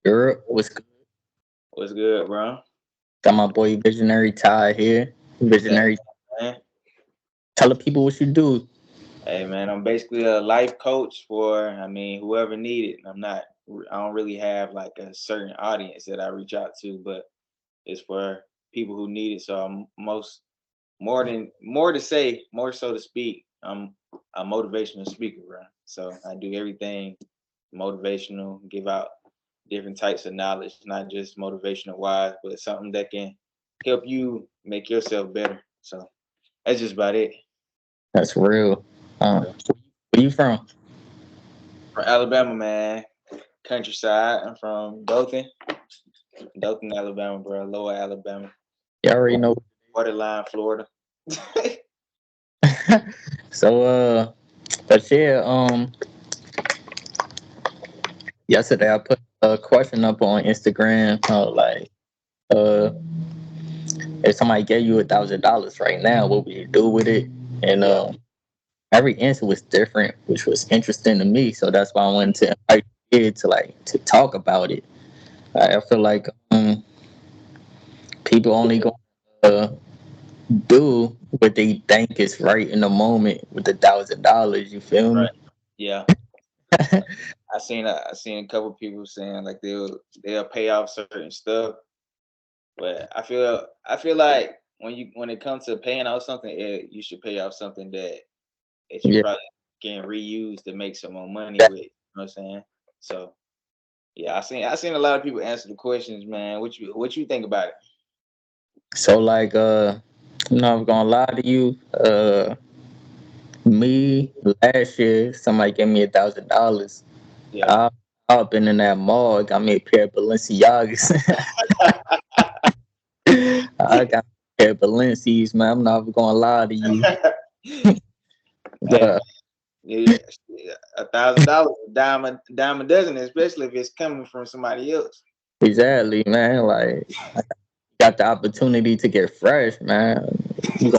Europe, what's good? What's good, bro? Got my boy VisionaryTy here. Same, Visionary, man. tell the people what you do. Hey, man, I'm basically a life coach for, whoever needed. I don't really have like a certain audience that I reach out to, but it's for people who need it. So I'm more to say, more so to speak. I'm a motivational speaker, bro. So I do everything motivational, give out different types of knowledge, not just motivational wise, but something that can help you make yourself better. So that's just about it. That's real. Where you from? From Alabama, man, countryside. I'm from Dothan, Alabama, bro. Lower Alabama, You already know. borderline Florida. So, but yeah, yesterday I put a question up on Instagram. Uh, if somebody gave you $1,000 right now, what would you do with it? And Yeah, every answer was different, which was interesting to me. So that's why I wanted to invite you here to talk about it. I feel like people only going to do what they think is right in the moment with $1,000. You feel right. me? Yeah, I seen a couple people saying like they'll pay off certain stuff, but I feel like when it comes to paying off something, you should pay off something that you Yeah, probably can reuse to make some more money with. You know what I'm saying? So yeah, I seen a lot of people answer the questions, man. What you think about it? so like I'm not gonna lie to you. Me last year, somebody gave me $1,000. Yeah. I I been in that mall, got me a pair of Balenciagas. I got a pair of Balenci's, man. I'm not gonna lie to you. Hey, The, yeah, $1,000, dime a dozen, especially if it's coming from somebody else. exactly, man. Like I got the opportunity to get fresh, man. You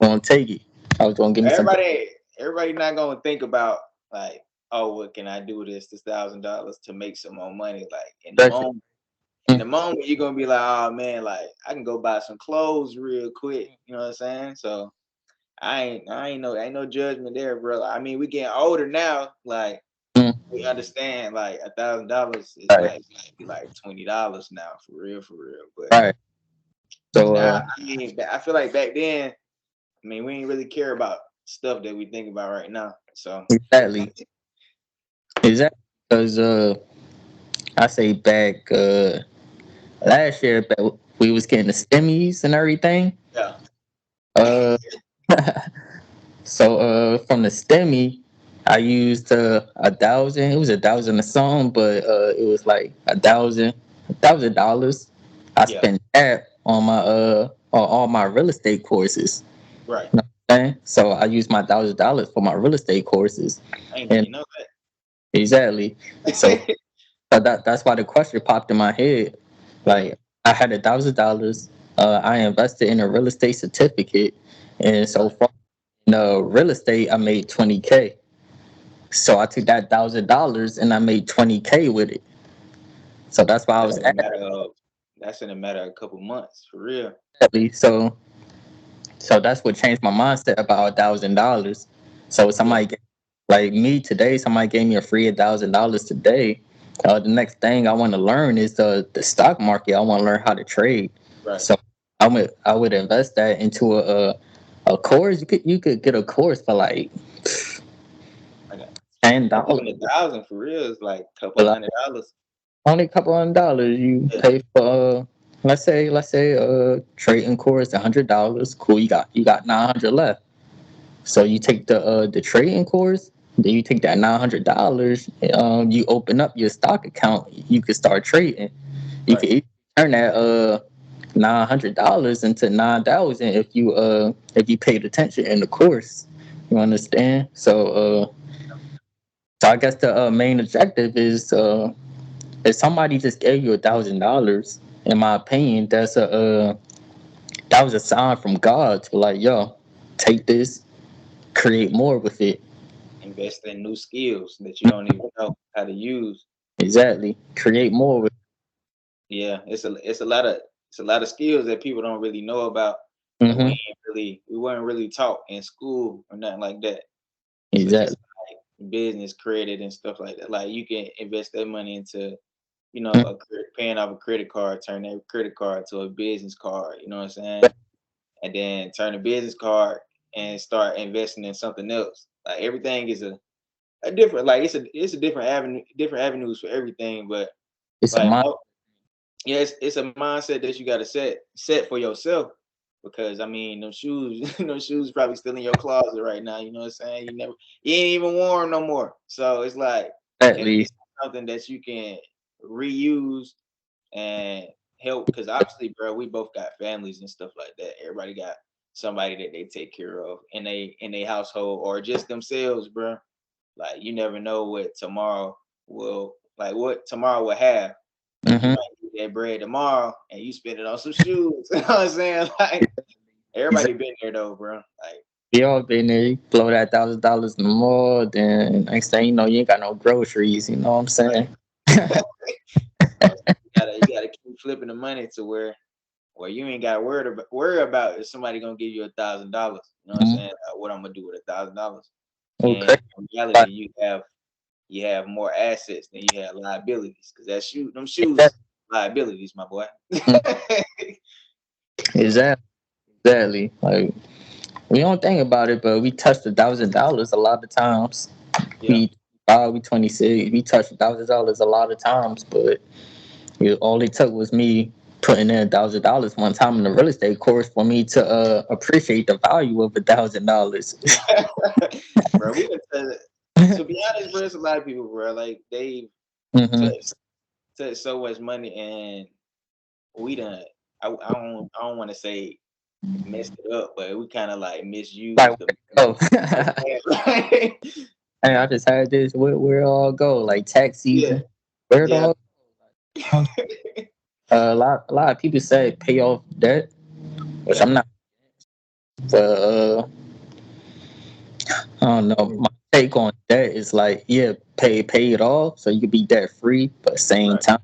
gonna take it. I was gonna give me some. Everybody not gonna think about like, oh, what can I do with this $1,000 to make some more money? Like Special. in the moment, you're gonna be like, oh man, like I can go buy some clothes real quick. You know what I'm saying? So ain't no judgment there, bro. I mean, we getting older now. Like Mm, we understand, like $1,000 is right, like $20 now, for real. But right. So now, I feel like back then, we ain't really care about stuff that we think about right now. So exactly, exactly. Because I say back last year, we was getting the stimmies and everything. yeah, Uh, so from the stimmy, I used a thousand. It was a thousand a song, but it was like $1,000. I yeah, spent that on my on all my real estate courses. right. You know what I'm saying? So I used my $1,000 for my real estate courses, I ain't and even know exactly. So that. that's why the question popped in my head. Yeah, Like I had $1,000. I invested in a real estate certificate, and so right. far in real estate, I made 20K. So I took that $1,000 and I made 20K with it. So that's why I That's was in a at matter of a couple months, for real. it. So that's what changed my mindset about $1,000. So Yeah, like me today, somebody gave me a free $1,000 today. The next thing I want to learn is the stock market. I want to learn how to trade. right. So I would invest that into a course. You could get a course for like I got not $10. even 1,000 for real. It's like a couple $100. Only a couple $100 you Yeah, pay for let's say trading course $100. Cool, you got 900 left. So you take the trading course, then you take that $900. You open up your stock account. You can start trading. You right. can turn that $900 into 9,000 if you paid attention in the course. You understand? So I guess the main objective is if somebody just gave you $1,000. In my opinion, that was a sign from God to like, yo, take this, create more with it. Invest in new skills that you don't even know how to use. Exactly. Create more with. Yeah, it's a lot of skills that people don't really know about that Mm-hmm. we weren't really taught in school or nothing like that, such as Exactly. like business credit and stuff like that. Like you can invest that money into, Mhm. paying off a credit card, turn that credit card to a business card. You know what I'm saying? And then turn the business card and start investing in something else. Like everything is a different, like it's a different avenues for everything. But It's a like mind. yeah, it's a mindset that you got to set for yourself, because I mean, those shoes, those shoes probably still in your closet right now. You know what I'm saying? You ain't even worn no more. So it's like Exactly. invest in something that you can reuse and help. Because obviously, bro, we both got families and stuff like that. Everybody got somebody that they take care of in a household, or just themselves, bro. Like you never know what tomorrow will have. Like you Mm-hmm. might get that bread tomorrow and you spend it on some shoes. You know what I'm saying? Like everybody Exactly. been there though, bro. Like We all been there. You blow that $1,000 in the mall, then next thing you know, you ain't got no groceries. You know what I'm saying? you gotta keep flipping the money to where you ain't got to worry about if somebody gonna give you $1,000. You know what I'm Mhm. saying? What I'm gonna do with $1,000? Okay. And in reality, you have more assets than you have liabilities, because them shoes liabilities, my boy. So Exactly. Exactly. Like we don't think about it, but we touched $1,000 a lot of times. yeah. We we 26. We touched $1,000 a lot of times, but all it took was me putting in $1,000 one time in the real estate course for me to appreciate the value of $1,000. Bro, to be honest, bro, it's a lot of people, bro. Like they Hmm. touch touch so much money, and we done. I don't want to say messed it up, but we kind of like Like, misused the oh, money. You know what I'm saying? hey, I just had this. Where it all go? Like tax Yeah, season. Where it yeah, all? A lot of people say pay off debt, which yeah. I'm not. But I don't know. My take on debt is like, yeah, pay it off so you can be debt free. But same Right. time,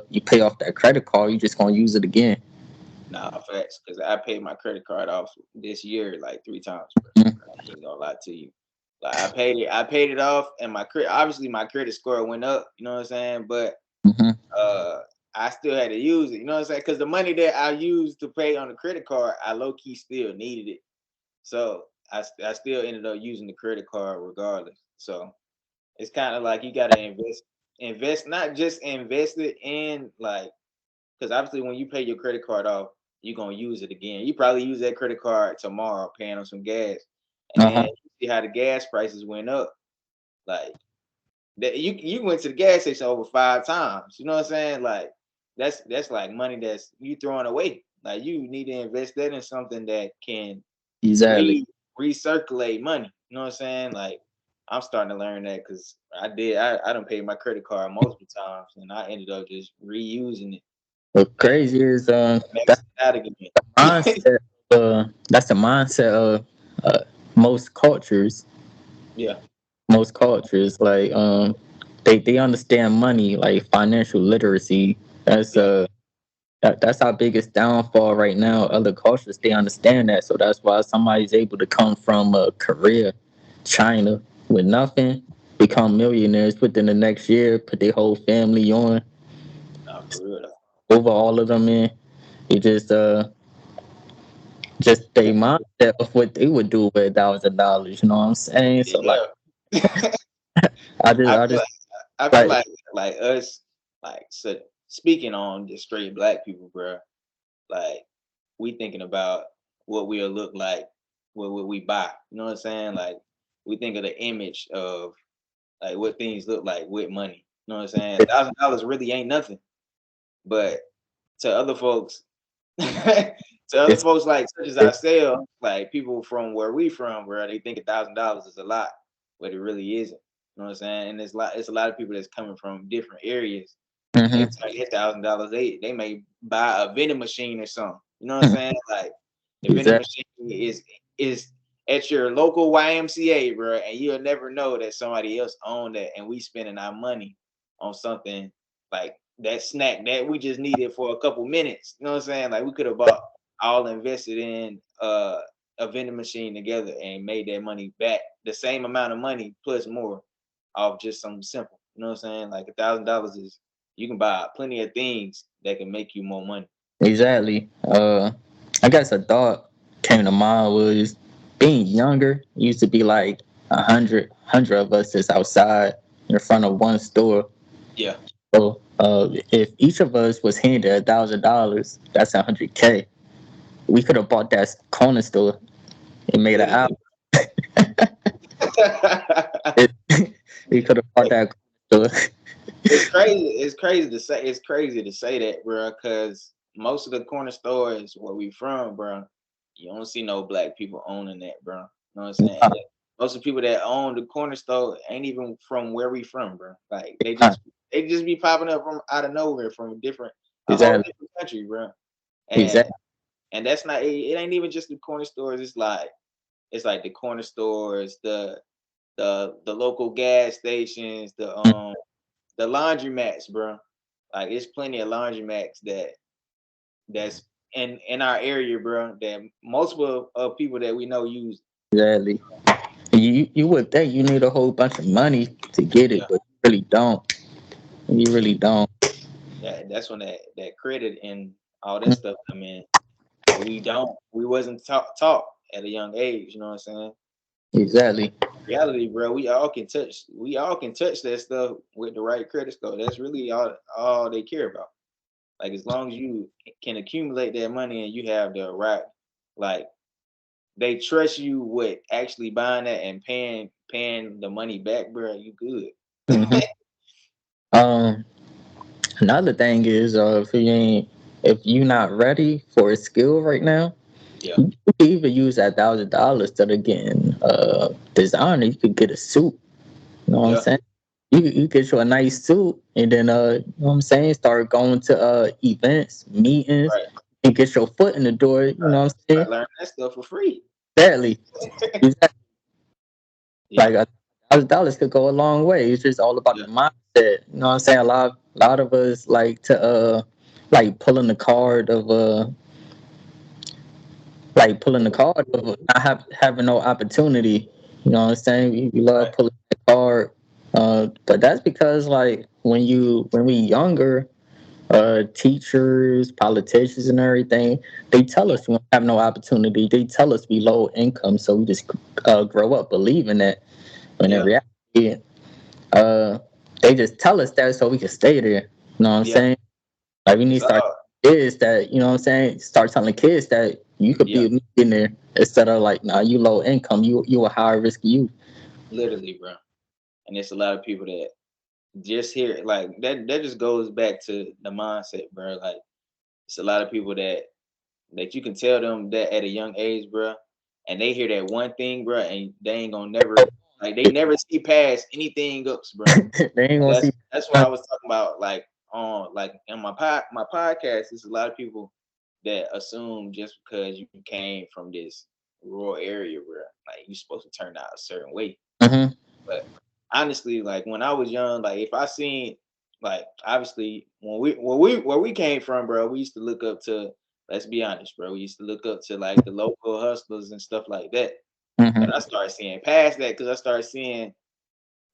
you pay off that credit card, you just gonna use it again. Nah, facts. Because I paid my credit card off this year like 3 times, bro. Mm-hmm. I ain't gonna lie to you. Like I paid it off, and my credit obviously my credit score went up. You know what I'm saying? But uh, I still had to use it. You know what I'm saying? Because the money that I used to pay on the credit card, I low key still needed it. So I still ended up using the credit card regardless. So it's kind of like you gotta invest, not just invest it in, like, because obviously when you pay your credit card off, you're gonna use it again. You probably use that credit card tomorrow, paying on some gas, and Uh then huh. you see how the gas prices went up. Like that, you went to the gas station over 5 times. You know what I'm saying? Like that's like money that's you throwing away. Like you need to invest that in something that can Exactly. re recirculate money. You know what I'm saying? Like I'm starting to learn that, because I don't pay my credit card multiple times, and I ended up just reusing it What and crazy is maxing it out again. mindset. That's the mindset of uh, most cultures. Yeah, Most cultures like they understand money like financial literacy. That's yeah, that's our biggest downfall right now. Other cultures they understand that, so that's why somebody's able to come from Korea, China with nothing, become millionaires within the next year, put their whole family on, nah, for real though. over all of them in. It just they mindset of what they would do with $1,000. You know what I'm saying? So like Yeah, I feel just like I feel like like us, like, so speaking on just straight black people, bro. Like we thinking about what we'll look like what we buy. You know what I'm saying? Like we think of the image of like what things look like with money. You know what I'm saying? $1,000 really ain't nothing, but to other folks, to other it's folks like such as ourselves, like people from where we from, where they think $1,000 is a lot, but it really isn't. You know what I'm saying? And it's a lot of people that's coming from different areas, and they hmm take $1,000. They may buy a vending machine or something. You know what I'm saying? Like the vending exactly. machine is at your local YMCA, bro, and you'll never know that somebody else owned that, and we spending our money on something like that snack that we just needed for a couple minutes. You know what I'm saying? Like we could have bought all invested in a vending machine together and made that money back, the same amount of money plus more, off just something simple. You know what I'm saying? Like $1,000 is, you can buy plenty of things that can make you more money. Exactly. I guess a thought came to mind was being younger used to be like a hundred of us is outside in front of one store. Yeah. So if each of us was handed $1,000, that's 100K. We could have bought that corner store and made an Literally. out. It, we could have bought that corner store. It's crazy. It's crazy to say. It's crazy to say that, bro. Because most of the corner stores where we from, bro, you don't see no black people owning that, bro. You know what I'm saying? And most of the people that own the corner store ain't even from where we from, bro. Like they just be popping up from out of nowhere from a whole Exactly. different country, bro. And Exactly. and that's not. It ain't even just the corner stores. It's like the corner stores, the local gas stations, the laundromats, bro. Like it's plenty of laundromats that's in our area, bro. That multiple of people that we know use. Exactly. You would think you need a whole bunch of money to get Yeah, it, but you really don't. You really don't. that's when that credit and all that stuff come in. But we wasn't taught at a young age. You know what I'm saying? Exactly. Reality, bro. We all can touch that stuff with the right credit score. That's really all they care about. Like as long as you can accumulate that money and you have the right, like they trust you with actually buying that and paying the money back, bro. You good. hmm Um, Another thing is, if you not ready for a skill right now, Yeah, you could even use that $1,000 instead of getting designer. You could get a suit. You know what I'm yeah, saying? You get you a nice suit, and then you know what I'm saying, start going to events, meetings, right, and get your foot in the door. You right. know what I'm saying? Start learning that stuff for free. Sadly, exactly. Yeah, Like $1,000 could go a long way. It's just all about yeah, the mindset. You know what I'm saying? A lot of us like to like pulling the card of not having no opportunity. You know what I'm saying? We love right. pulling that card. But that's because like when we younger, teachers, politicians, and everything, they tell Yeah, us we don't have no opportunity. They tell us we low income, so we just grow up believing that. When in yeah, reality, uh, they just tell us that so we can stay there. You know what I'm yeah. saying? Like we need It's to start all. kids that, you know what I'm saying? Start telling kids that you could Yeah, be a millionaire instead of like, nah, you low income, you a high risk youth. literally, bro. And it's a lot of people that just hear like that. That just goes back to the mindset, bro. Like it's a lot of people that you can tell them that at a young age, bro, and they hear that one thing, bro, and they ain't gonna never like they never see past anything else, bro. They ain't gonna see. That's what I was talking about, like on like in my podcast. There's a lot of people that assume just because you came from this rural area, bro, like you're supposed to turn out a certain way. Mm-hmm. But honestly, like when I was young, like if I seen like obviously where we came from, bro, we used to look up to, let's be honest, bro. We used to look up to like the local hustlers and stuff like that. Mm-hmm. But I started seeing past that because I started seeing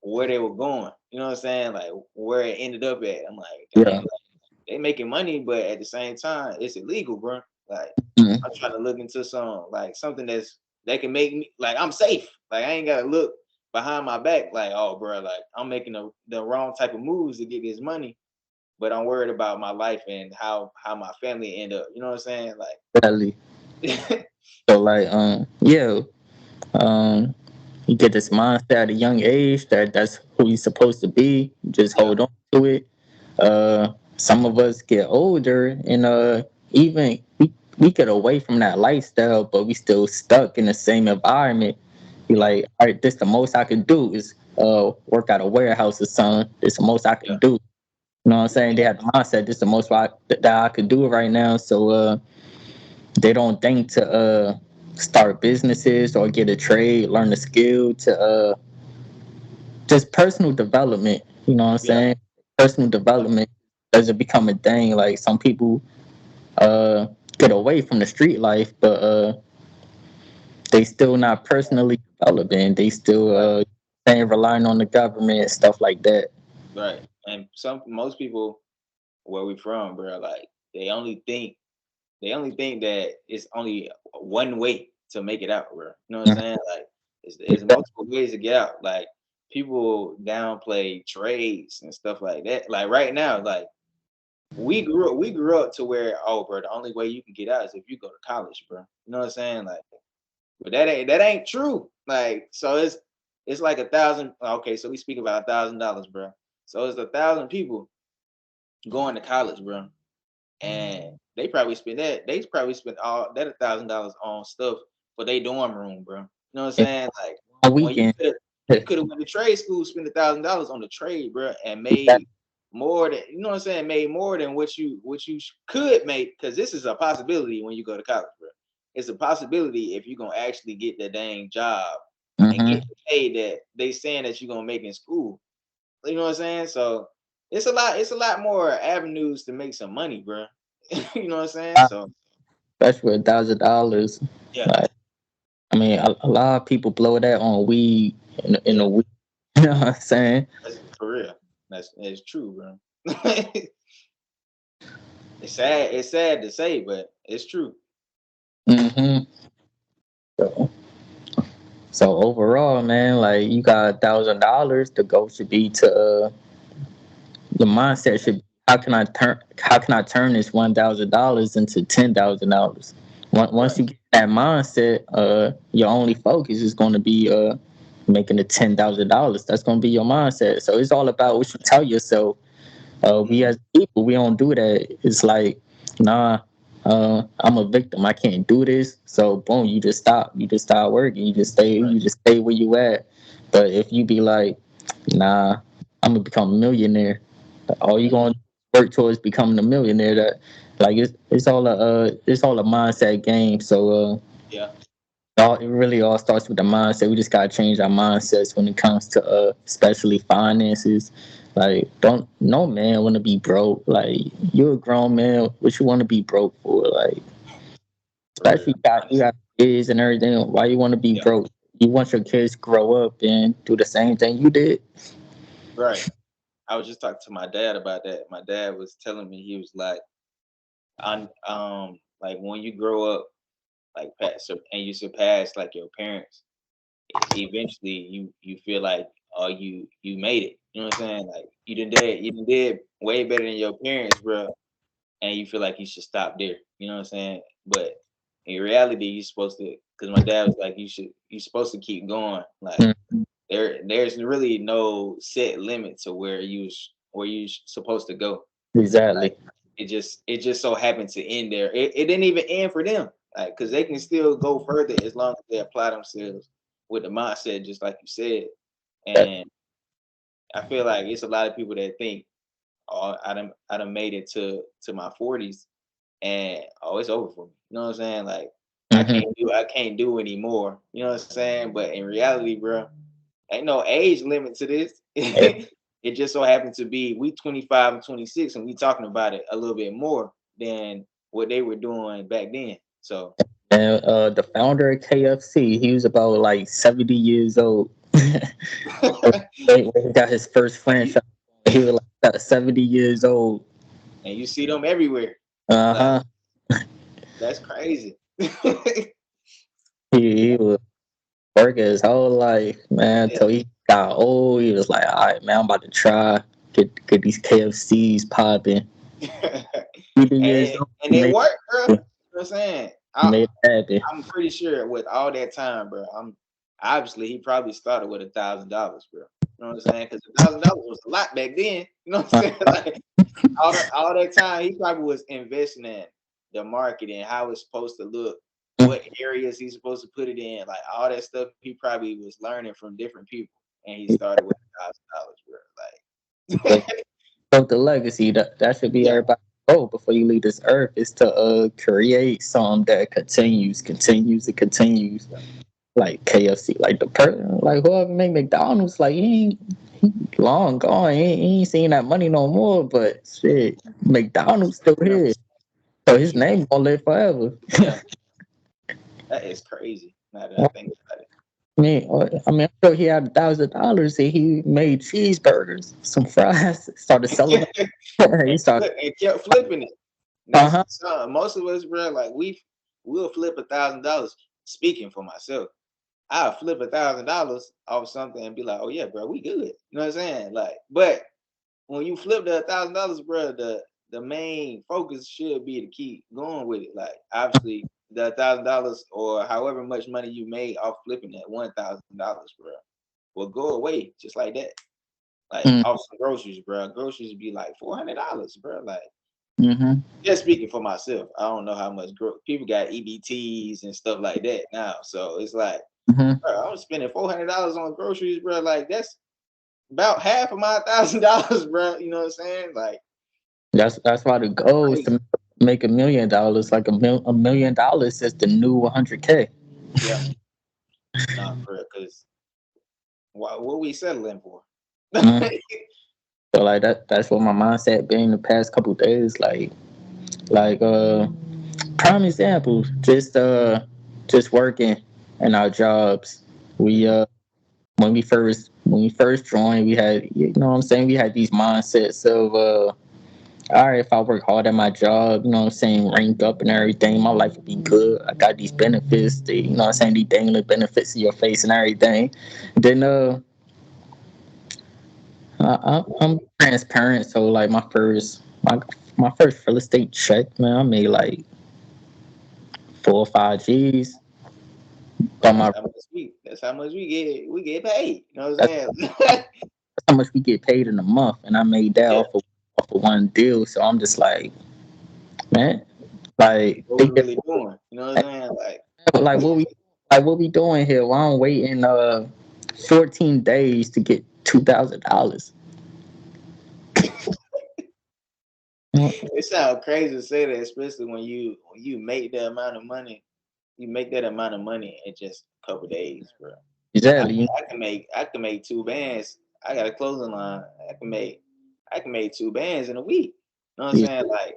where they were going. You know what I'm saying? Like where it ended up at. I'm like, dang, Yeah. like, they making money, but at the same time, it's illegal, bro. Like Mm-hmm. I'm trying to look into something that can make me like I'm safe. Like I ain't gotta look behind my back like, oh bro, like I'm making the wrong type of moves to get this money, but I'm worried about my life and how my family end up. You know what I'm saying? Sadly. Like So like, yeah, um, you get this mindset at a young age that that's who you're supposed to be. You just yeah, hold on to it. Some of us get older, and even we get away from that lifestyle, but we still stuck in the same environment. Be yeah, like, all right, this the most I could do is work at a warehouse or something. This the most I yeah, can do. You know what I'm saying? They have the mindset. This the most that I could do right now. So they don't think to start businesses or get a trade, learn a skill to just personal development. You know what I'm yeah, saying? personal development doesn't become a thing. Like some people uh get away from the street life, but they still not personally developing. They still Right, staying relying on the government, stuff like that. right. And most people where we from, bro, like they only think that it's only one way to make it out, bro. You know what I'm Mhm. saying? Like, it's multiple ways to get out. Like, people downplay trades and stuff like that. Like right now, like we grew up to where, oh, bro, the only way you can get out is if you go to college, bro. You know what I'm saying? Like, but that ain't true. Like, so it's like 1,000. Okay, so we speak about $1,000, bro. So it's 1,000 people going to college, bro, and they probably spent all that $1,000 on stuff for their dorm room, bro. You know what I'm And saying? Like, one when you weekend, could you that could have went to trade school, spent $1,000 on the trade, bro, and made more than, you know what I'm saying, made more than what you could make, because this is a possibility when you go to college, bro. It's a possibility if you're gonna actually get the dang job and get mm-hmm. the pay that they saying that you're gonna make in school. You know what I'm saying? So it's a lot more avenues to make some money, bro. You know what I'm saying? So Especially $1,000. yeah, Like, I mean, a lot of people blow that on weed in yeah, a week. You know what I'm saying? that's for real. That's true, bro. It's sad to say, but it's true. hmm So, so overall, man, like you got $1,000. The goal should be to the mindset should be, how can I turn this $1,000 into $10,000? Once Right. you get that mindset, your only focus is going to be making the $10,000. That's going to be your mindset. So it's all about what you tell yourself. We Mm, as people, we don't do that. It's like, nah, I'm a victim. I can't do this. So boom, you just stop. You just start working. You just stay. right. You just stay where you at. But if you be like, nah, I'm gonna become a millionaire. All you Mm, gonna work towards becoming a millionaire. That like it's all a mindset game. So yeah. it really all starts with the mindset. We just gotta change our mindsets when it comes to especially finances. Like, don't no man want to be broke. Like, you're a grown man. What you want to be broke for? Like, For real. especially you Honestly. got kids and everything. Why you want to be Yeah. broke? You want your kids to grow up and do the same thing you did. Right. I was just talking to my dad about that. My dad was telling me, he was like, like when you grow up, like and you surpass like your parents, eventually you feel like, oh, you made it. You know what I'm saying? Like, you done did way better than your parents, bro, and you feel like you should stop there. You know what I'm saying? But in reality, you're supposed to. Because my dad was like, you're supposed to keep going. Like, Mm, there's really no set limit to where you supposed to go. Like, exactly. it just so happened to end there. It didn't even end for them. Like, because they can still go further as long as they apply themselves with the mindset, just like you said. That, And I feel like it's a lot of people that think, oh, I done made it to my 40s, and oh, it's over for me. You know what I'm saying? Like, hmm I can't do anymore. You know what I'm saying? But in reality, bro, ain't no age limit to this. It just so happened to be we 25 and 26, and we talking about it a little bit more than what they were doing back then. So And the founder of KFC, he was about like 70 years old. When he got his first and you franchise, he was like 70 years old. and you see them everywhere. Uh Like, huh. that's crazy. He was working his whole life, man. Yeah. Until he got old, he was like, "All right, man, I'm about to try get these KFCs popping." 70 years and old, and it worked, bro. You know what I'm saying? he made it happen. I'm pretty sure with all that time, bro. Obviously he probably started with $1,000, bro. You know what I'm saying? Because $1,000 was a lot back then. You know what I'm saying? Uh-huh. Like, all that time, he probably was investing in the marketing, how it's supposed to look, what areas he's supposed to put it in, like all that stuff. He probably was learning from different people, and he started with $1,000, bro. So, Like, so the legacy that should be yeah, everybody's goal before you leave this earth is to create something that continues, and continues. Like KFC, like like whoever made McDonald's, like long gone. He ain't seen that money no more. But shit, McDonald's still here, so his name gonna live forever. Yeah, that is crazy. Now that I think about it. I mean, I'm sure he had $1,000 and he made cheeseburgers, some fries, started selling them. He started, And kept flipping it. uh That's huh, most of us, bro. Like we'll flip $1,000. Speaking for myself, I'll flip $1,000 off something and be like, "Oh yeah, bro, we good." You know what I'm saying? Like, but when you flip the $1,000, bro, the main focus should be to keep going with it. Like, obviously, the $1,000 or however much money you made off flipping that $1,000, bro, will go away just like that. Like mm, off some groceries, bro. Groceries be like $400, bro. Like, mm-hmm, just speaking for myself, I don't know how much people got EBTs and stuff like that now. So it's like, mm-hmm. bro, I'm spending $400 on groceries, bro. Like that's about half of my $1,000, bro. You know what I'm saying? Like, That's why the goal is crazy. to make $1 million. Like $1 million is the new 100K. Yeah, nah, bro. Because what we settling for? Mm. So like that's what my mindset been the past couple days. Like prime example, just working in our jobs. We when we first joined, we had, you know what I'm saying, we had these mindsets of all right, if I work hard at my job, you know what I'm saying, rank up and everything, my life will be good. I got these benefits, you know what I'm saying, these daily benefits in your face and everything. Then I'm transparent, so like my first real estate check, man, I made like 4 or 5 G's. But Bro, my that's how much we get paid. You know what I'm that's saying? how much we get paid in a month, and I made that Yeah, off of one deal. So I'm just like, man, like what we thinking, really doing? You know what I'm saying? Like, like what we doing here? Why I'm waiting 14 days to get $2,000? it sounds crazy to say that, especially when you make that amount of money. You make that amount of money in just a couple days, bro. I, Exactly. I can make 2 bands. I got a clothing line. I can make 2 bands in a week. You know what I'm saying? Like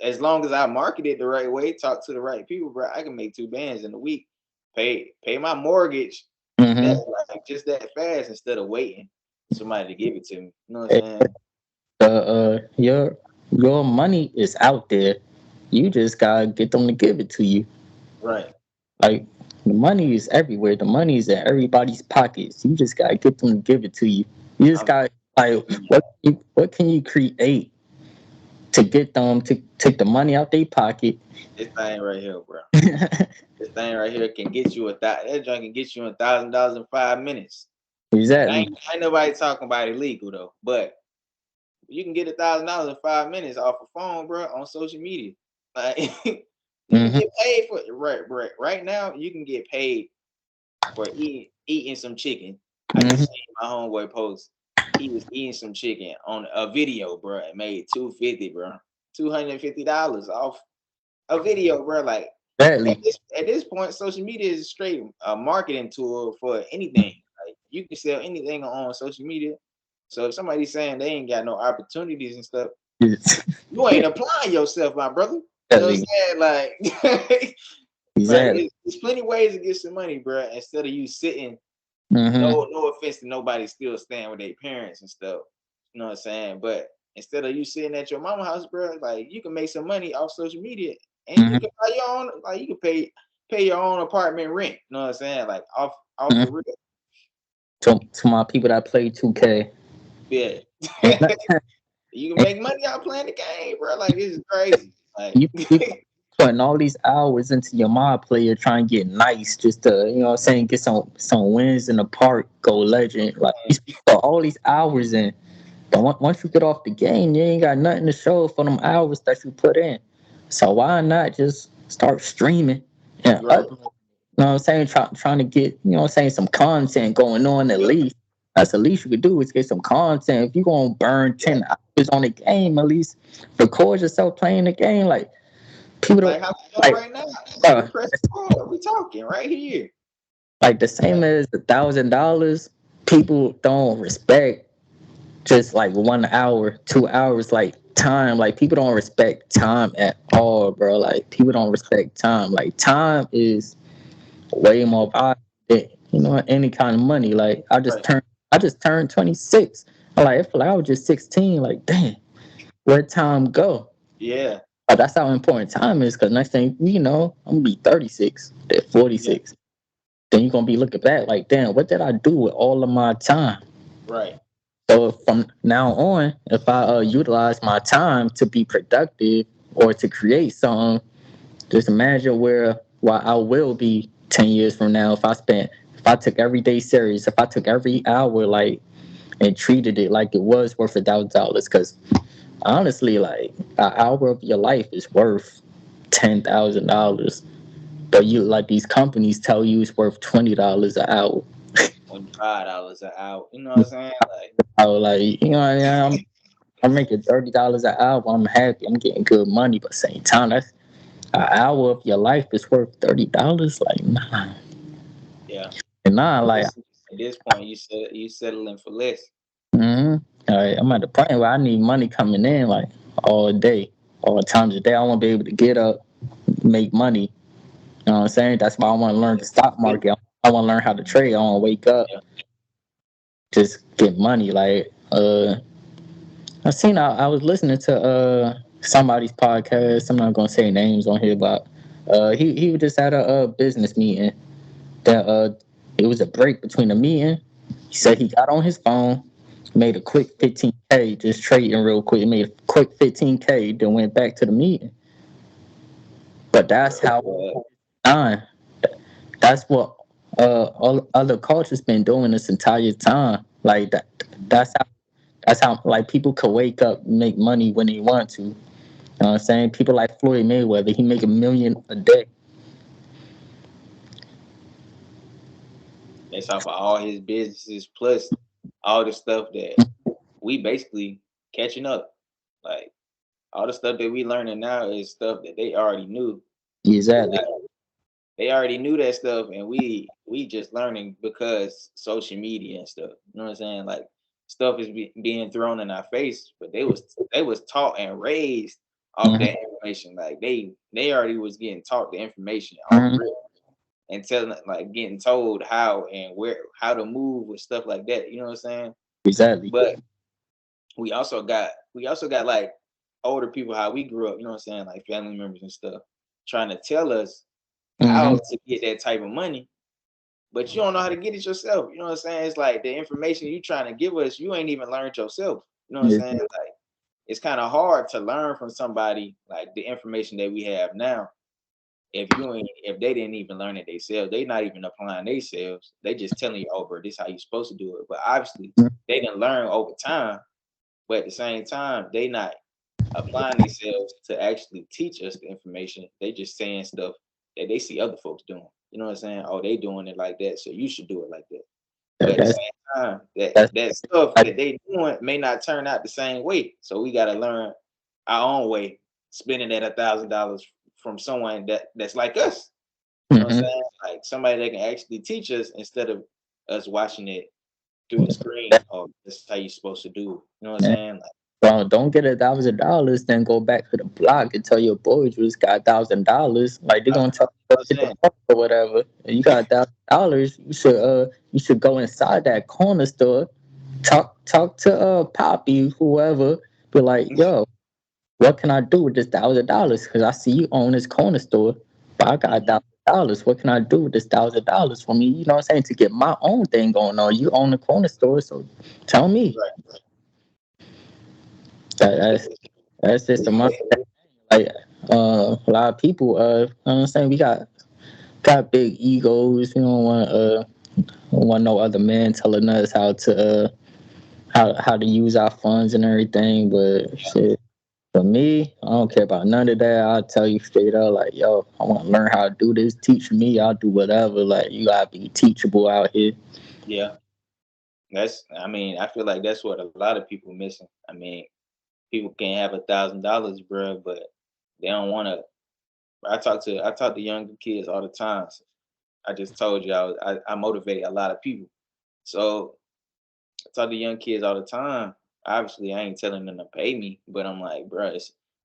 as long as I market it the right way, talk to the right people, bro, I can make 2 bands in a week. Pay my mortgage that Mm-hmm. like just that fast instead of waiting for somebody to give it to me. You know what I'm saying? Your money is out there. You just gotta get them to give it to you. Right. Like the money is everywhere. The money is in everybody's pockets. You just gotta get them to give it to you. You just I'm got like what can you create to get them to take the money out their pocket? this thing right here, bro. This thing right here can get you that joint can get you $1,000 in 5 minutes. And I Exactly. ain't nobody talking about illegal though, but you can get $1,000 in 5 minutes off a phone, bro, on social media. Like you can Hmm. get paid for right now. You can get paid for eating some chicken. I Hmm. just seen my homeboy post. He was eating some chicken on a video, bro, and made 250, bro, $250 off a video, bro. Like at Exactly. this point, social media is a straight marketing tool for anything. Like you can sell anything on social media. So if somebody's saying they ain't got no opportunities and stuff, you ain't applying yourself, my brother. You know what Exactly. I'm saying? Like, bro, Exactly. it's plenty of ways to get some money, bro. Instead of you sitting, Hmm. no offense to nobody still staying with their parents and stuff. You know what I'm saying? But instead of you sitting at your mama house, bro, like you can make some money off social media, and you Hmm. can buy your own. Like you can pay your own apartment rent. You know what I'm saying? Like off the Hmm. real. To my people that play 2K, Yeah, ain't not, you can make money out playing the game, bro. Like this is crazy. Like you putting all these hours into your mod player trying to get nice, just to, you know what I'm saying, get some wins in the park, go legend. Like you put all these hours in. But once you get off the game, you ain't got nothing to show for them hours that you put in. So why not just start streaming and right. upload? You know what I'm saying? Trying to get, you know what I'm saying, some content going on at Yeah, least. That's the least you could do is get some content. If you're gonna burn yeah. 10 hours on the game, at least record yourself playing the game. Like people Like don't how we doing like right now. Like we uh, press record. We talking right here. like the same Like as $1,000. people don't respect just like 1 hour, 2 hours, like time. Like people don't respect time at all, bro. Like people don't respect time. Like time is way more valuable than any kind of money. Like Right. I just turned 26. Like I feel like I was just 16. Like damn, where'd time go? Yeah. But that's how important time is. Cause next thing I'm gonna be 36, then Yeah. 46. Then you're gonna be looking back like, damn, what did I do with all of my time? Right. So from now on, if I utilize my time to be productive or to create something, just imagine where I will be 10 years from now if I took every day serious, if I took every hour like and treated it like it was worth $1,000. Because honestly, like an hour of your life is worth $10,000, but you like these companies tell you it's worth $20 an hour. $25 an hour. You know what I'm saying? Like, I was like, what I mean? I'm making $30 an hour. I'm happy. I'm getting good money, but same time, that's an hour of your life is worth $30. Like nah, yeah. and nah, like At this point, you settling for less. mm-hmm. All right, I'm at the point where I need money coming in like all day, all times a day. I want to be able to get up, make money. You know what I'm saying? That's why I want to learn the stock market. I want to learn how to trade. I want to wake up, Yeah. just get money. Like I was listening to somebody's podcast. I'm not gonna say names on here, but he just had a business meeting. That it was a break between the meeting. He said he got on his phone, made a quick 15K, just trading real quick. Made a quick 15K, then went back to the meeting. But that's how Yeah. time. That's what all other cultures been doing this entire time. Like that. That's how. That's how like people could wake up and make money when they want to. You know what I'm saying? People like Floyd Mayweather, he make 1 million a day. Based off of all his businesses plus all the stuff that we basically catching up. Like all the stuff that we learning now is stuff that they already knew. Exactly. Like, they already knew that stuff, and we just learning because social media and stuff. You know what I'm saying? Like stuff is being thrown in our face, but they was taught and raised off Mm-hmm. that information. Like they already was getting taught the information off Mm-hmm. rip and telling like getting told how and where how to move with stuff like that. You know what I'm saying? Exactly. But we also got like older people how we grew up. You know what I'm saying? Like family members and stuff trying to tell us Mm-hmm. how to get that type of money, but you don't know how to get it yourself. You know what I'm saying? It's like the information you trying to give us, you ain't even learned yourself. You know what I'm saying? Like it's kind of hard to learn from somebody like the information that we have now. If they didn't even learn it themselves, they not even applying themselves. They just telling you, oh, bro, this how you supposed to do it. But obviously, they didn't learn over time. But at the same time, they not applying themselves to actually teach us the information. They just saying stuff that they see other folks doing. You know what I'm saying? Oh, they doing it like that, so you should do it like that. But That- at the That's same time, that that's that stuff like, that they doing may not turn out the same way. So we gotta learn our own way, spending that $1,000 from someone that's like us. You know what I'm mm-hmm. saying? Like somebody that can actually teach us instead of us watching it through the screen. Oh, this is how you're supposed to do it. You know what I'm Man, saying? Like, bro, don't get $1,000, then go back to the block and tell your boys you just got $1,000. Like they're that's gonna tell what you I'm to get the saying. fuck or whatever. And you got $1,000, you should go inside that corner store, talk to Poppy, whoever, be like, yo, what can I do with this $1,000? Because I see you own this corner store, but I got $1,000. What can I do with this $1,000 for me? You know what I'm saying? To get my own thing going on. You own the corner store, so tell me. Right. That, that's that's just a month. Like a lot of people, you know what I'm saying? We got big egos. We don't want no other man telling us how to how to use our funds and everything. But shit. For me, I don't care about none of that. I'll tell you straight up, like, yo, I want to learn how to do this. Teach me. I'll do whatever. Like, you gotta be teachable out here. Yeah. I mean, I feel like that's what a lot of people missing. I mean, people can have $1,000, bro, but they don't want to. I talk to younger kids all the time. So I just told you I motivate a lot of people. So I talk to young kids all the time. Obviously, I ain't telling them to pay me, but I'm like, bro,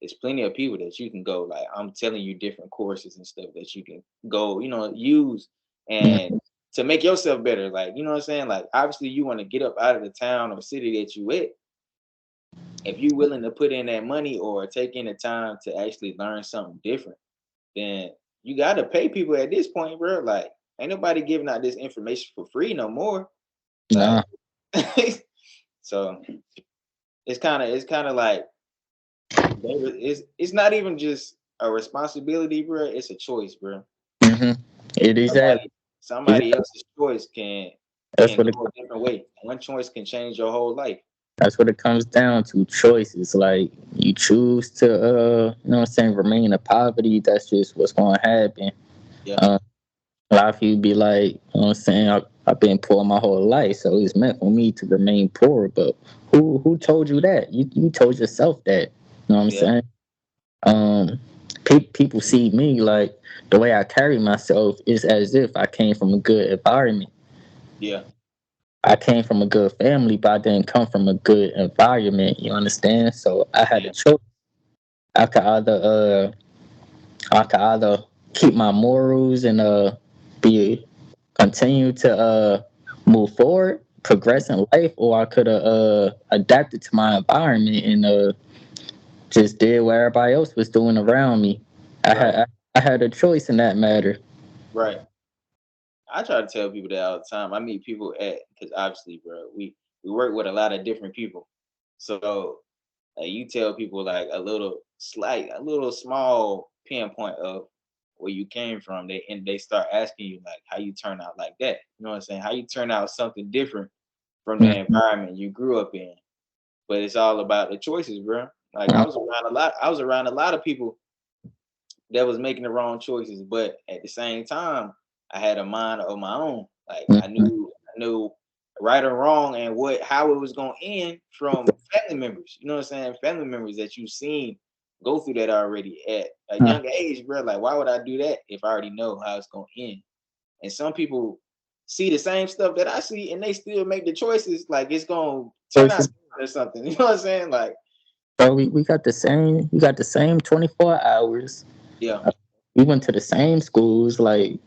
it's plenty of people that you can go. Like, I'm telling you different courses and stuff that you can go, use and Mhm. to make yourself better. Like, you know what I'm saying? Like, obviously, you want to get up out of the town or city that you at. If you're willing to put in that money or take in the time to actually learn something different, then you got to pay people at this point, bro. Like, ain't nobody giving out this information for free no more. Like, Nah, so it's kind of like it's not even just a responsibility, bro. It's a choice, bro. hmm it is that. Somebody It, somebody else's choice can that's can what it. go a different way. One choice can change your whole life. That's what it comes down to. Choices. Like you choose to, you know what I'm saying, remain in poverty. That's just what's going to happen. Yeah, Um, a lot of people be like, you know what I'm saying, I've been poor my whole life, so it's meant for me to remain poor. But who told you that? You told yourself that. You know what I'm yeah, saying? Um, people see me like the way I carry myself is as if I came from a good environment. yeah, I came from a good family, but I didn't come from a good environment. You understand? So I had a yeah, choice. I could either I could either keep my morals and be continue to move forward, progress in life, or I could have adapted to my environment and just did what everybody else was doing around me. I right, had I had a choice in that matter. right. I try to tell people that all the time. I meet people at because obviously, bro, we work with a lot of different people. So like you tell people like a little small pinpoint of where you came from, they start asking you like how you turn out like that. You know what I'm saying? How you turn out something different from the Mhm. environment you grew up in. But it's all about the choices, bro. Like I was around a lot of people that was making the wrong choices, but at the same time, I had a mind of my own. Like Mhm. I knew right or wrong and what how it was gonna end from family members. You know what I'm saying? Family members that you've seen go through that already at a Mhm. young age, bro. Like, why would I do that if I already know how it's gonna end? And some people see the same stuff that I see and they still make the choices like it's gonna turn out Choices. or something. You know what I'm saying? Like, So we got the same. We got the same 24 hours. yeah, We went to the same schools. Like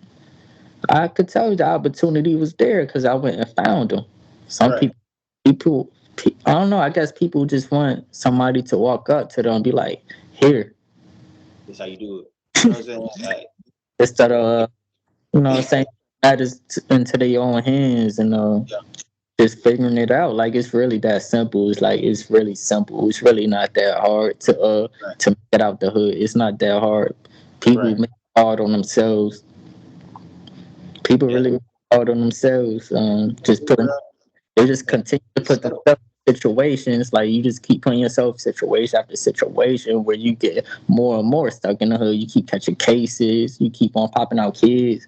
I could tell you the opportunity was there because I went and found them. Some right. people, I don't know. I guess people just want somebody to walk up to them and be like, "Here," That's how you do it. You know what I'm saying? Like, instead of, like you know what I'm saying, matters into their own hands and yeah, just figuring it out. Like it's really that simple. It's like it's really simple. It's really not that hard right, to get out the hood. It's not that hard. People right. make it hard on themselves. People Yeah, really make it hard on themselves. Just bro. putting they just And continue to it's put settled. themselves in situations like you just keep putting yourself situation after situation where you get more and more stuck in the hood. You keep catching cases. You keep on popping out kids.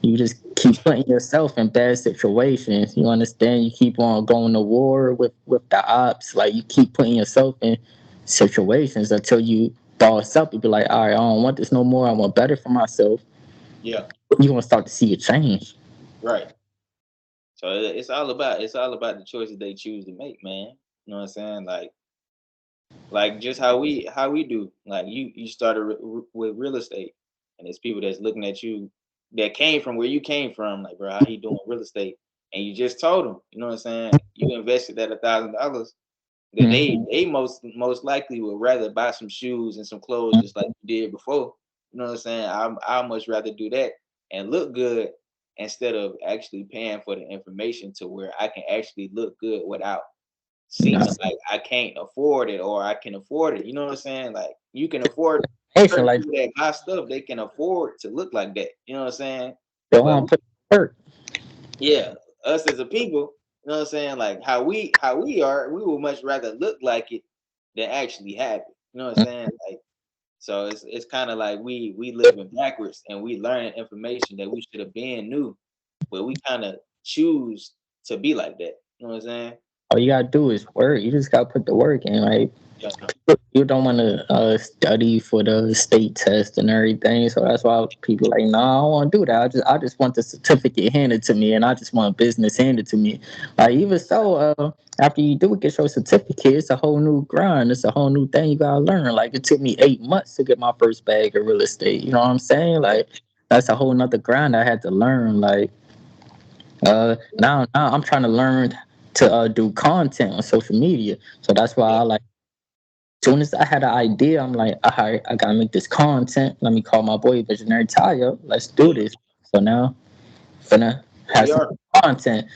You just keep putting yourself in bad situations. You understand? You keep on going to war with the ops. Like you keep putting yourself in situations until you boss up. You be like, all right, I don't want this no more. I want better for myself. Yeah, You gonna start to see a change. right. So it's all about the choices they choose to make, man. You know what I'm saying? Like just how we do. Like you started with real estate, and there's people that's looking at you that came from where you came from. Like, bro, how he doing real estate? And you just told them, you know what I'm saying? You invested that $1,000 that Mhm. they most likely would rather buy some shoes and some clothes just like you did before. You know what I'm saying? I much rather do that and look good instead of actually paying for the information to where I can actually look good without seeming That's like I can't afford it or I can afford it. You know what I'm saying? Like you can afford nation certain like people that buy stuff, they can afford to look like that. You know what I'm saying? they But want to put work. yeah, us as a people, you know what I'm saying? Like how we are, we would much rather look like it than actually have it. You know what I'm saying? Like so it's kind of like we living backwards and we learning information that we should have been knew, but we kind of choose to be like that. You know what I'm saying? all you gotta do is work. You just gotta put the work in. Like Yeah. you don't want to study for the state test and everything. So that's why people like, no, I don't want to do that. I just want the certificate handed to me, and I just want business handed to me. Like even so, after you do get your certificate, it's a whole new grind. It's a whole new thing you gotta learn. Like it took me 8 months to get my first bag of real estate. You know what I'm saying? Like that's a whole nother grind I had to learn. Like now I'm trying to learn to do content on social media. So that's why Yeah. I like soon as I had an idea, I'm like, all right, I gotta make this content. Let me call my boy VisionaryTy up. Let's do Yeah. this. So now, finna have We some are. content.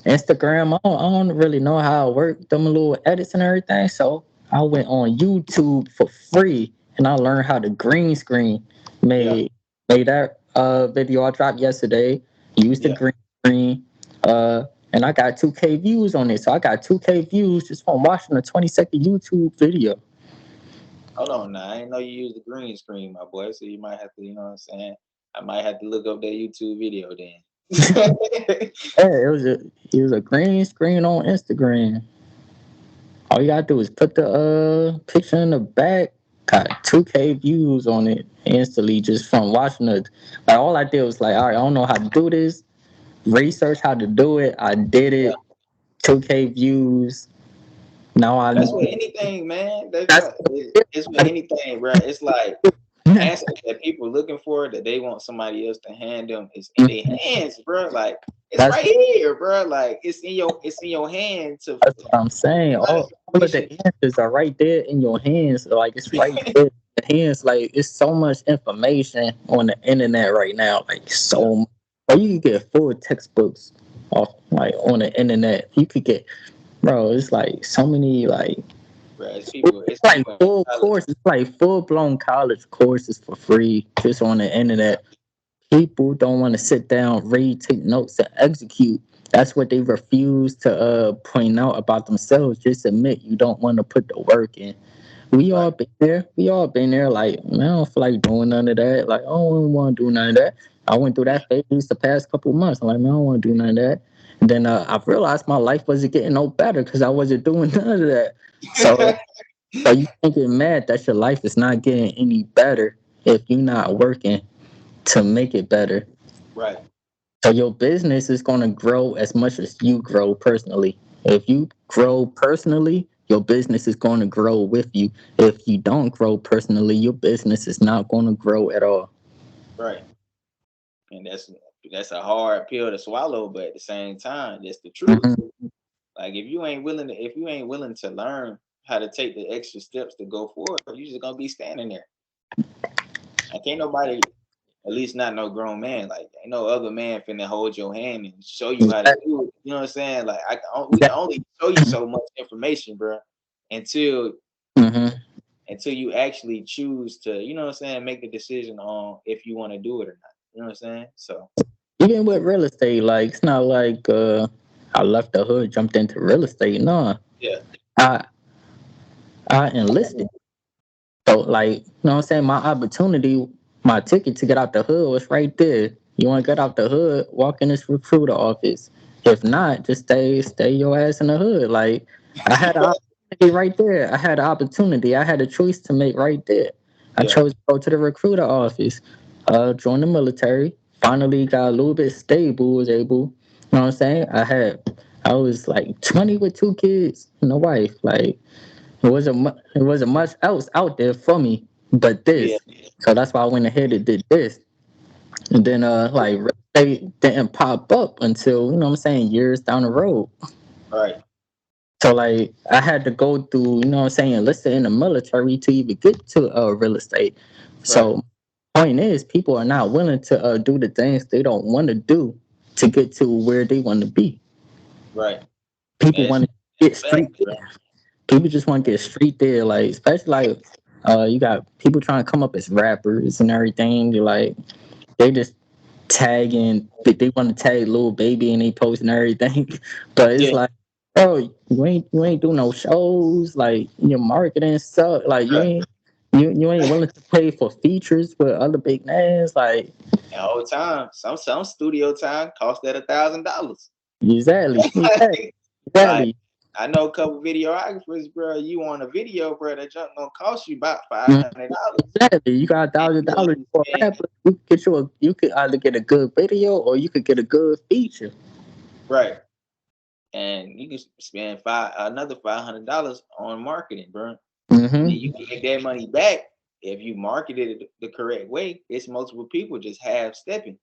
Instagram, I don't really know how it work, them little edits and everything. So I went on YouTube for free and I learned how to green screen. Yeah. Made that video I dropped yesterday. Used the Yeah. green screen. Uh, and I got 2K views on it. So I got 2K views just from watching a 20-second YouTube video. Hold on now. I didn't know you use the green screen, my boy. So you might have to, you know what I'm saying? I might have to look up that YouTube video then. Yeah, it was a green screen on Instagram. All you gotta do is put the picture in the back. Got 2K views on it instantly just from watching it. Like all I did was like, all right, I don't know how to do this. Research how to do it. I did Yeah. it. 2K views. Now I That's with anything, man. That's that's what it's with anything, bro. It's like answer that people looking for that they want somebody else to hand them is in their hands, bro. Like it's that's right here, bro. Like it's in your hand to That's what I'm saying. a lot of All of the information. answers are right there in your hands. Like it's right there in your hands. Like it's so much information on the internet right now. Like Yeah, so, or you can get full textbooks off like on the internet. You could get, bro. It's like so many like bro. it's It's like people in full college. courses, like full blown college courses for free just on the Yeah, internet. People don't want to sit down, read, take notes, and execute. That's what they refuse to point out about themselves. Just admit you don't want to put the work in. We right. all been there. We all been there. Like, man, I don't feel like doing none of that. Like, I don't want to do none of that. I went through that phase the past couple of months. I'm like, man, I don't want to do none of that. And then I realized my life wasn't getting no better because I wasn't doing none of that. So, so you can't get mad that your life is not getting any better if you're not working to make it better. Right. So your business is going to grow as much as you grow personally. If you grow personally, your business is going to grow with you. If you don't grow personally, your business is not going to grow at all. Right. And that's a hard pill to swallow, but at the same time, that's the truth. Mhm. Like if you ain't willing to learn how to take the extra steps to go forward, you're just gonna be standing there. And can't nobody, at least not no grown man, like ain't no other man finna hold your hand and show you how to Exactly. do it. You know what I'm saying? Like we can only show you so much information, bro, until Mhm. until you actually choose to, you know what I'm saying, make the decision on if you want to do it or not. You know what I'm saying? So Even with real estate, like it's not like I left the hood, jumped into real estate. No, yeah, I I enlisted. So like, you know what I'm saying? My opportunity, my ticket to get out the hood was right there. You want to get out the hood, walk in this recruiter office. If not, just stay your ass in the hood. Like I had an opportunity right there. I had an opportunity. I had a choice to make right there. I yeah, chose to go to the recruiter office, join the military. Finally got a little bit stable, was able, you know what I'm saying? I was like 20 with 2 kids and a wife. Like it wasn't much else out there for me but yeah, this. So that's why I went ahead and did this. And then like real estate didn't pop up until, you know what I'm saying, years down the road. right, So like I had to go through, you know what I'm saying, enlisted in the military to even get to real estate. right, So point is people are not willing to do the things they don't want to do to get to where they want to be. right. People That's want to get fact, street bro. people just want to get straight there, like especially like you got people trying to come up as rappers and everything. They're like they just tagging, they want to tag little baby and they post and everything. But it's Yeah, like, bro, you ain't doing no shows, like your marketing stuff, like bro. you ain't willing to pay for features with other big names, like And whole time, some studio time cost that $1,000. exactly. Like Exactly. I know a couple videographers, bro. You want a video, bro? That junk gonna cost you about Mm, $500. exactly. You got And you $1,000 for a understand, rapper. You could either get a good video or you could get a good feature. right? And you can spend another $500 on marketing, bro. And then Mm-hmm. you can make that money back if you marketed it the correct way. It's multiple people just half stepping.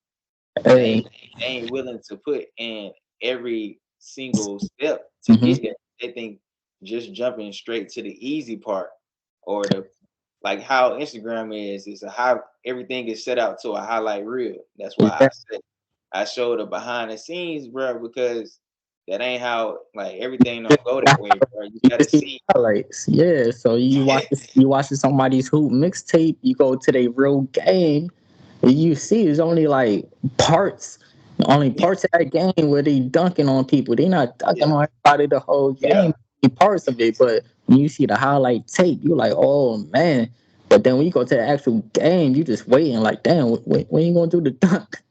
Hey. They ain't willing to put in every single step to Mm-hmm. get there. They think just jumping straight to the easy part or the like how Instagram is a how everything is set out to a highlight reel. That's why I Exactly. said I showed the behind the scenes, bro, because that ain't how like everything don't go that way, bro. You You can gotta see see. highlights. Yeah. So you watch somebody's hoop mixtape, you go to their real game, and you see it's only like parts. Only parts of that game where they dunking on people. They not dunking Yeah, on everybody the whole yeah. game. Parts of it, but when you see the highlight tape, you're like, oh man. But then when you go to the actual game, you just waiting like, damn, when you gonna do the dunk?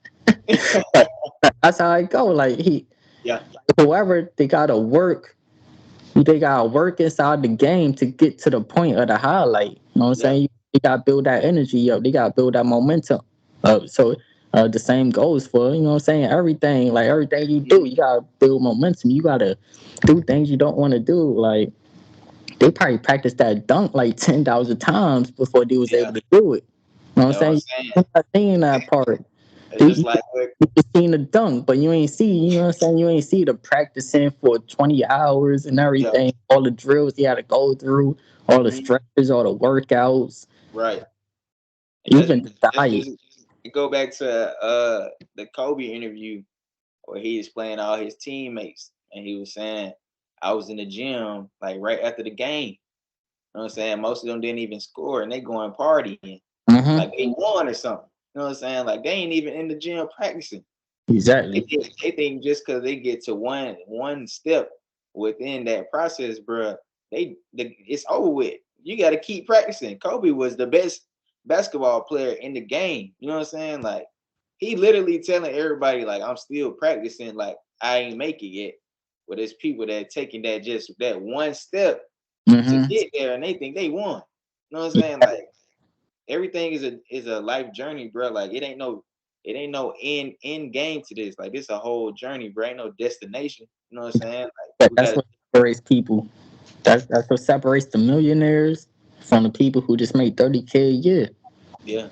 But that's how I go. Like Yeah. whoever they gotta work inside the game to get to the point of the highlight. You know what I'm Yeah. saying? You gotta build that energy up. They gotta build that momentum up. So the same goes for, you know what I'm saying, everything. Like everything you do, Mhm. you gotta build momentum. You gotta do things you don't want to do. Like they probably practiced that dunk like 10,000 times before they was Yeah. able to do it. You know what I'm That's what I'm saying? saying. You're not seeing that part. It's You, just you like what you just seen the dunk, but you ain't see, you know what I'm saying? You ain't see the practicing for 20 hours and yeah. everything, all the drills he had to go through, all the Mhm. stretches, all the workouts, Right. And even the that's diet. just go back to the Kobe interview where he was playing all his teammates and he was saying, I was in the gym like right after the game. You know what I'm saying? Most of them didn't even score and they going partying. Like Mm-hmm. they won or something. You know what I'm saying? Like they ain't even in the gym practicing. Exactly. They think just because they get to one step within that process, bro, it's over with. You got to keep practicing. Kobe was the best basketball player in the game. You know what I'm saying? Like he literally telling everybody, like, I'm still practicing, like I ain't make it yet. But there's people that taking that just that one step to Mm-hmm. get there and they think they won. You know what I'm saying? Like everything is a life journey, bro. Like it ain't no end game to this. Like this a whole journey, bro. Ain't no destination. You know what I'm saying? Like But we that's gotta, what separates people. That's what separates the millionaires from the people who just made 30K a year. yeah,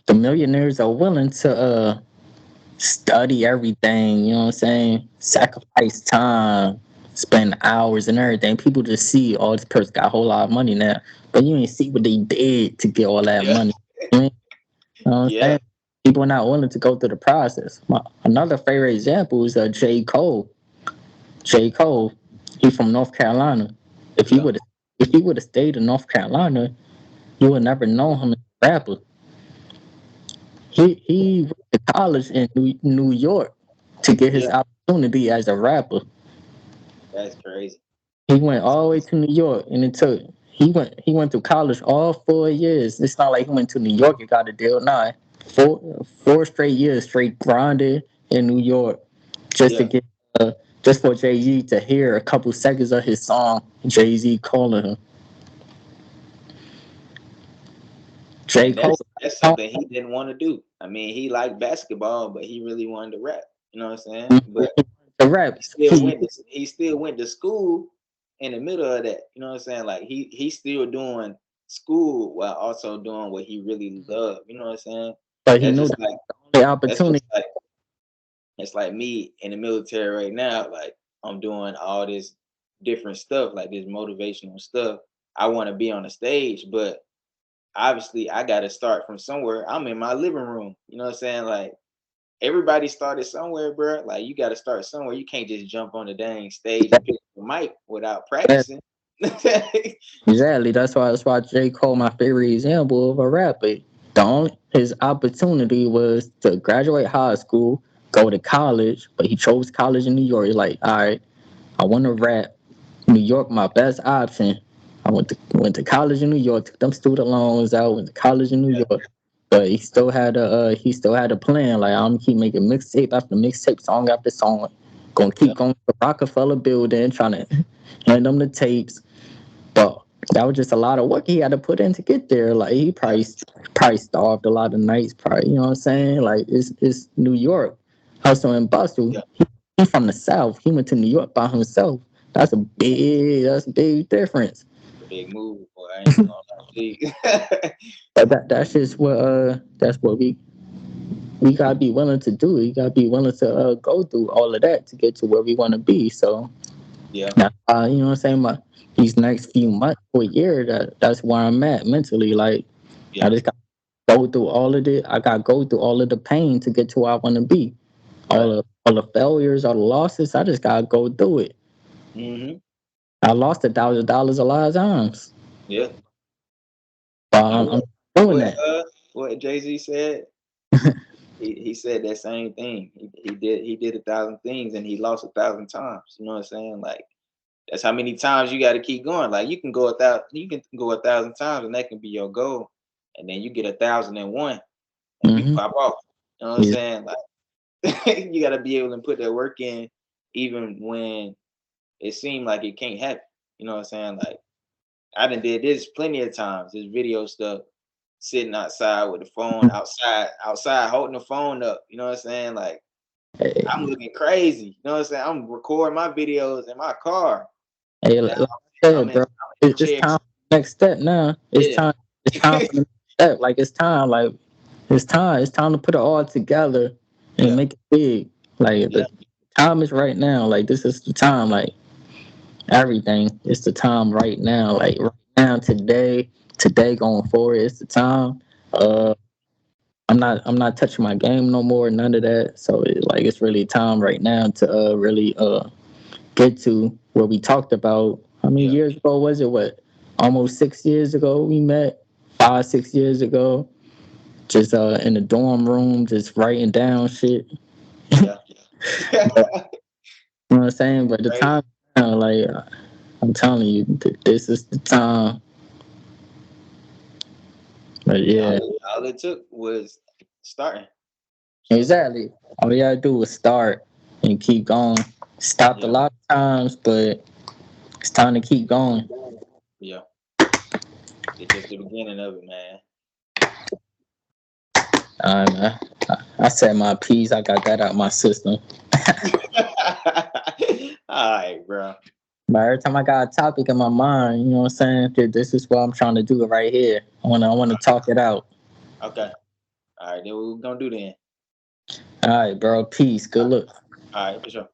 The millionaires are willing to study everything, you know what I'm saying? yeah, Sacrifice time, spend hours and everything. People just see, oh, this person got a whole lot of money now. But you ain't see what they did to get all that yeah, money. You know what I'm yeah, saying? People are not willing to go through the process. Another favorite example is J. Cole. J. Cole, he from North Carolina. If he yeah, would if he would have stayed in North Carolina, you would never know him as a rapper. He went to college in New York to get his yeah. opportunity as a rapper. That's crazy. He went all the way to New York, and it took he went to college all 4 years. It's not like he went to New York and got a deal. Nah, four straight years straight grinded in New York just to Yeah, get just for Jay Z to hear a couple seconds of his song. Jay Z calling him J and Cole. that's something he didn't want to do. I mean, he liked basketball, but he really wanted to rap. You know what I'm saying? But The rap. he still went to school in the middle of that. You know what I'm saying? Like he's still doing school while also doing what he really loved. You know what I'm saying? But he That's knew just that like the only that's just opportunity. like it's like me in the military right now. Like I'm doing all this different stuff, like this motivational stuff. I want to be on the stage, but obviously I got to start from somewhere. I'm in my living room. You know what I'm saying? Like everybody started somewhere, bro. Like you got to start somewhere. You can't just jump on the dang stage and pick up the mic without practicing. Exactly. That's why J. Cole my favorite example of a rapper. The only his opportunity was to graduate high school, go to college, but he chose college in New York. He's like, all right, I want to rap. New York, my best option. I went to college in New York, took them student loans out, went to college in New Yeah, York. But he still had a plan. Like I'm gonna keep making mixtape after mixtape, song after song, Gonna keep going to the Rockefeller building, trying to hand them the tapes. But that was just a lot of work he had to put in to get there. Like he probably starved a lot of nights. Probably, you know what I'm saying? Like it's New York, hustle and bustle. Yeah. He from the South. He went to New York by himself. That's a big difference. A big move, boy. I ain't gonna lie. But that's just what we gotta be willing to do. We gotta be willing to go through all of that to get to where we want to be. So Yeah. now, you know what I'm saying? These next few months or a year, that's where I'm at mentally. Like Yeah. I just got to go through all of it. I got to go through all of the pain to get to where I want to be. Right. All the failures, all the losses. I just gotta go through it. Mm-hmm. I lost $1,000 a lot of times, Yeah. but And I'm what doing what that. uh what Jay-Z said? He said that same thing. He did 1,000 things and he lost 1,000 times. You know what I'm saying? Like that's how many times you got to keep going. Like you can go 1,000 times and that can be your goal, and then you get 1,001 and you Hmm. pop off. You know what I'm Yeah. saying? Like you got to be able to put that work in, even when it seemed like it can't happen. You know what I'm saying? Like I done did this plenty of times. This video stuff, sitting outside with the phone outside holding the phone up. You know what I'm saying? Like I'm Hey, looking crazy. You know what I'm saying? I'm recording my videos in my car. like Now I I'm said, in bro, the it's chair. time for the next step now. Yeah. It's time for the next step. Like it's time. Like it's time to put it all together and Yeah. make it big. Like Yeah. the time is right now. Like this is the time. Like everything. It's the time right now. Like right now, today going forward, it's the time. Mhm. I'm not touching my game no more. None of that. So it's really time right now to really get to where we talked about. How many Yeah. years ago was it? What? Almost 6 years ago we met. 5, 6 years ago. Just in the dorm room, just writing down shit. Yeah. But you know what I'm saying? But the Crazy. time now, I'm telling you, this is the time. But Yeah. yeah, All it took was starting. So exactly. All you gotta do is start and keep going. Stopped a yeah. lot of times, but it's time to keep going. Yeah. It's just the beginning of it, man. Man. I said my piece. I got that out my system. All right, bro. But every time I got a topic in my mind, you know what I'm saying? This is what I'm trying to do right here. I wanna talk it out. Okay. All right, then what we're gonna do then. All right, bro. Peace. Good All look. right, for sure.